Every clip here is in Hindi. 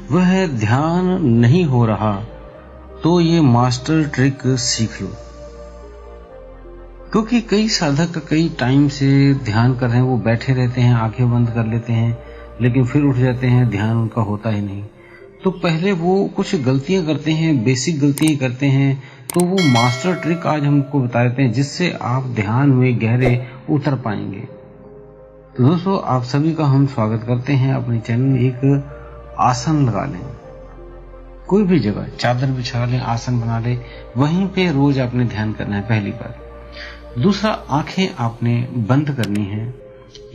वह ध्यान नहीं हो रहा तो ये मास्टर ट्रिक सीख लो। क्योंकि कई साधक कई टाइम से ध्यान कर रहे हैं, वो बैठे रहते हैं, आंखें बंद कर लेते हैं, लेकिन फिर उठ जाते हैं, ध्यान उनका होता ही नहीं। तो पहले वो कुछ गलतियां करते हैं, बेसिक गलतियां करते हैं, तो वो मास्टर ट्रिक आज हमको बता देते हैं जिससे आप ध्यान में गहरे उतर पाएंगे। तो दोस्तों, आप सभी का हम स्वागत करते हैं अपने चैनल में। एक आसन लगा लें, कोई भी जगह चादर बिछा लें, आसन बना लें, वहीं पे रोज आपने ध्यान करना है, पहली बात। दूसरा, आंखें आपने बंद करनी है।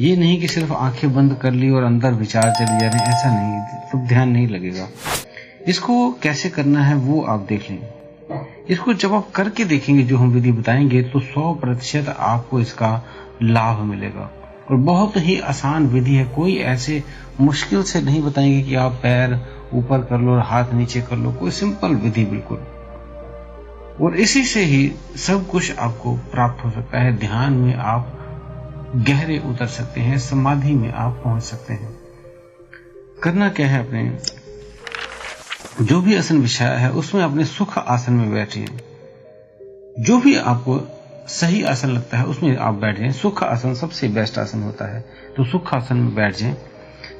ये नहीं कि सिर्फ आंखें बंद कर ली और अंदर विचार चले जा रहे हैं, ऐसा नहीं, तो ध्यान नहीं लगेगा। इसको कैसे करना है वो आप देख लें। इसको जब आप करके देखेंगे, जो हम विधि बताएंगे, तो 100% आपको इसका लाभ मिलेगा। और बहुत ही आसान विधि है, कोई ऐसे मुश्किल से नहीं बताएंगे कि आप पैर ऊपर कर लो और हाथ नीचे कर लो, कोई सिंपल विधि बिल्कुल। और इसी से ही सब कुछ आपको प्राप्त हो सकता है। ध्यान में आप गहरे उतर सकते हैं, समाधि में आप पहुंच सकते हैं। करना क्या है, अपने जो भी आसन बिछाया है उसमें अपने सुख आसन में बैठिए। जो भी आपको सही आसन लगता है उसमें आप बैठ जाएं। सुख आसन सबसे बेस्ट आसन होता है, तो सुख आसन में बैठ जाएं।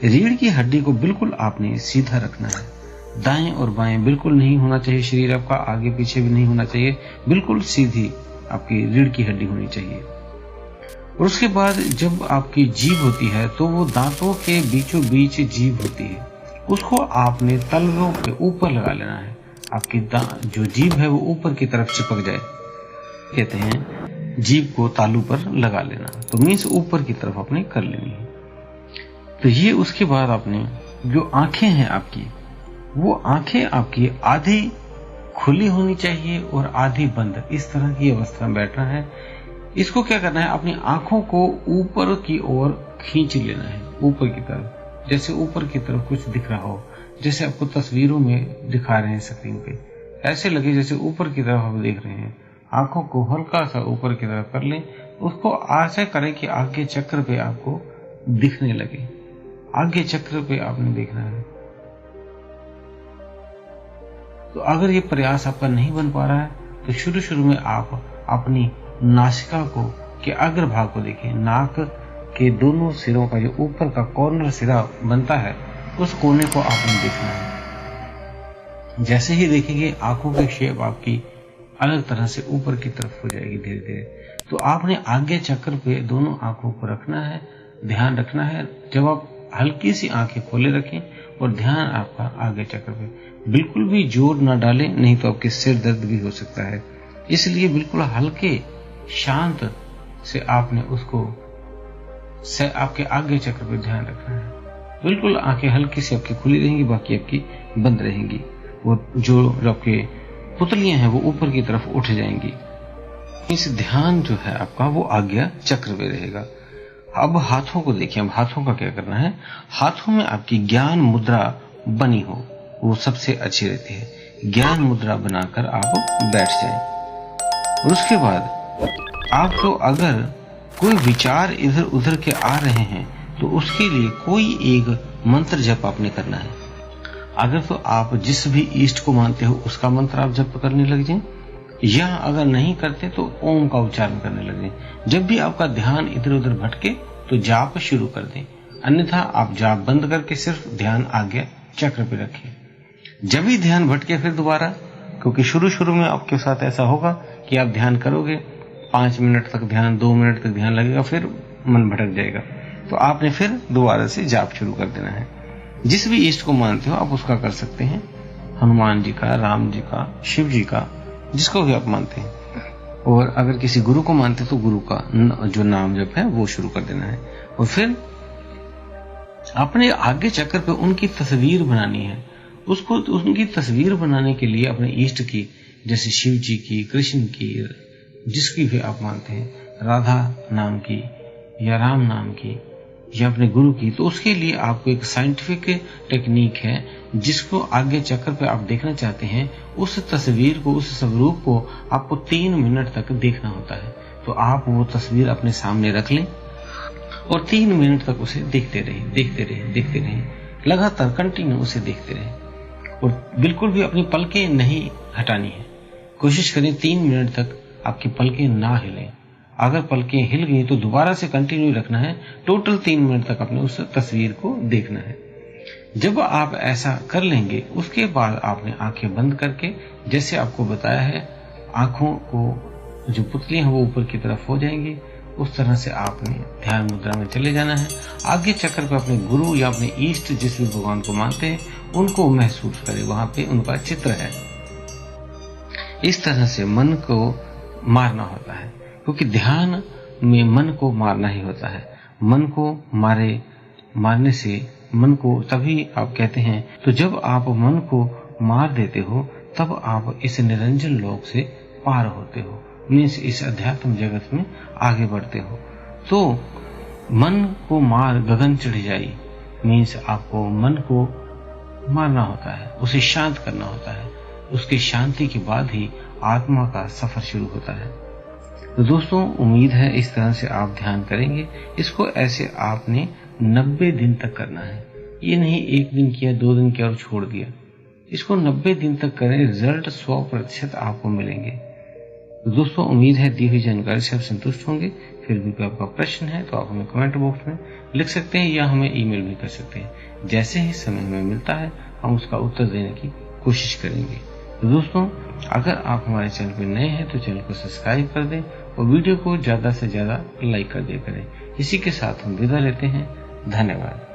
रीढ़ की हड्डी को बिल्कुल आपने सीधा रखना है, दाएं और बाएं बिल्कुल नहीं होना चाहिए। शरीर आपका आगे पीछे भी नहीं होना चाहिए, बिल्कुल सीधी आपकी रीढ़ की हड्डी होनी चाहिए। और उसके बाद जब आपकी जीभ होती है तो वो दांतों के बीचों बीच जीभ होती है, उसको आपने तलवों के ऊपर लगा लेना है। आपकी जो जीभ है वो ऊपर की तरफ चिपक जाए, कहते हैं जीभ को तालू पर लगा लेना, तो मीन्स ऊपर की तरफ आपने कर लेनी है। तो ये उसके बाद आपने जो आंखें हैं आपकी, वो आंखें आपकी आधी खुली होनी चाहिए और आधी बंद, इस तरह की अवस्था में बैठना है। इसको क्या करना है, अपनी आंखों को ऊपर की ओर खींच लेना है, ऊपर की तरफ, जैसे ऊपर की तरफ कुछ दिख रहा हो, जैसे आपको तस्वीरों में दिखा रहे हैं स्क्रीन पे, ऐसे लगे जैसे ऊपर की तरफ आप देख रहे हैं। आंखों को हल्का सा ऊपर की तरफ कर लें, उसको ऐसे करें कि आगे चक्र पे आपको दिखने लगे, आगे चक्र पे आपने देखना है। तो अगर ये प्रयास आपका नहीं बन पा रहा है तो शुरू में आप अपनी नासिका को के अग्रभाग को देखें। नाक के दोनों सिरों का जो ऊपर का कॉर्नर सिरा बनता है, उस कोने को आपने देखना है। जैसे ही देखेंगे आंखों की शेप आपकी अलग तरह से ऊपर की तरफ हो जाएगी धीरे धीरे। तो आपने आगे चक्र पे दोनों आंखों को रखना है, ध्यान रखना है। जब आप हल्की सी आंखें खोले रखें और ध्यान आपका आगे चक्र पे, बिल्कुल भी जोर ना डालें, नहीं तो आपके सिर दर्द भी हो सकता है। इसलिए बिल्कुल हल्के शांत से आपने उसको आपके आगे चक्र पे ध्यान रखना है। बिल्कुल आंखें हल्की से आपकी खुली रहेंगी, बाकी आपकी बंद रहेंगी। और जो आपके पुतलियां हैं वो ऊपर की तरफ उठ जाएंगी। इस ध्यान जो है आपका वो आज्ञा चक्र पे रहेगा। अब हाथों को देखिए। अब हाथों का क्या करना है, हाथों में आपकी ज्ञान मुद्रा बनी हो, वो सबसे अच्छी रहती है। ज्ञान मुद्रा बनाकर आप बैठ जाएं। और उसके बाद आपको अगर कोई विचार इधर उधर के आ रहे हैं तो उसके लिए कोई एक मंत्र जप आपने करना है। अगर तो आप जिस भी इष्ट को मानते हो उसका मंत्र आप जप करने लग जाएं, या अगर नहीं करते तो ओम का उच्चारण करने लग जाएं। जब भी आपका ध्यान इधर उधर भटके तो जाप शुरू कर दें, अन्यथा आप जाप बंद करके सिर्फ ध्यान आज्ञा चक्र पे रखें। जब भी ध्यान भटके फिर दोबारा, क्योंकि शुरू में आपके साथ ऐसा होगा कि आप ध्यान करोगे, 5 मिनट तक ध्यान, 2 मिनट तक ध्यान लगेगा, फिर मन भटक जाएगा। तो आपने फिर दोबारा से जाप शुरू कर देना है। जिस भी इष्ट को मानते हो आप उसका कर सकते हैं, हनुमान जी का, राम जी का, शिव जी का, जिसको भी आप मानते हैं। और अगर किसी गुरु को मानते तो गुरु का जो नाम जप है वो शुरू कर देना है। और फिर अपने आगे चक्र पे उनकी तस्वीर बनानी है। उसको उनकी तस्वीर बनाने के लिए अपने इष्ट की, जैसे शिव जी की, कृष्ण की, जिसकी भी आप मानते हैं, राधा नाम की या राम नाम की या अपने गुरु की, तो उसके लिए आपको एक साइंटिफिक टेक्निक है जिसको आगे चक्र पे आप देखना चाहते हैं। उस तस्वीर को, उस स्वरूप को आपको 3 मिनट तक देखना होता है। तो आप वो तस्वीर अपने सामने रख लें और 3 मिनट तक उसे देखते रहें। लगातार कंटिन्यू उसे देखते रहें और बिल्कुल भी अपनी पलकें नहीं हटानी है। कोशिश करें 3 मिनट तक आपकी पलकें ना हिलें। अगर पलकें हिल गई तो दोबारा से कंटिन्यू रखना है। टोटल 3 मिनट तक अपने उस तस्वीर को देखना है। जब आप ऐसा कर लेंगे उसके बाद आपने आंखें बंद करके, जैसे आपको बताया है, आंखों को जो पुतलियां हैं वो ऊपर की तरफ हो जाएंगी, उस तरह से आपने ध्यान मुद्रा में चले जाना है। आगे चक्कर पे अपने गुरु या अपने इष्ट जिस भी भगवान को मानते हैं उनको महसूस करें, वहां पे उनका चित्र है। इस तरह से मन को मारना होता है, क्योंकि ध्यान में मन को मारना ही होता है। मन को मारने से मन को तभी आप कहते हैं, तो जब आप मन को मार देते हो तब आप इस निरंजन लोक से पार होते हो, मीन्स इस अध्यात्म जगत में आगे बढ़ते हो। तो मन को मार गगन चढ़ जाई, मीन्स आपको मन को मारना होता है, उसे शांत करना होता है। उसकी शांति के बाद ही आत्मा का सफर शुरू होता है। तो दोस्तों, उम्मीद है इस तरह से आप ध्यान करेंगे। इसको ऐसे आपने 90 दिन तक करना है। ये नहीं 1 दिन किया, 2 दिन किया और छोड़ दिया। इसको 90 दिन तक करें, रिजल्ट 100% आपको मिलेंगे। तो दोस्तों, उम्मीद है दी हुई जानकारी से आप संतुष्ट होंगे। फिर भी कोई आपका प्रश्न है तो आप हमें कमेंट बॉक्स में लिख सकते हैं या हमें ईमेल भी कर सकते हैं। जैसे ही समय हमें मिलता है हम उसका उत्तर देने की कोशिश करेंगे। तो दोस्तों, अगर आप हमारे चैनल पर नए हैं तो चैनल को सब्सक्राइब कर दें और वीडियो को ज्यादा से ज्यादा लाइक कर दिया करें। इसी के साथ हम विदा लेते हैं। धन्यवाद।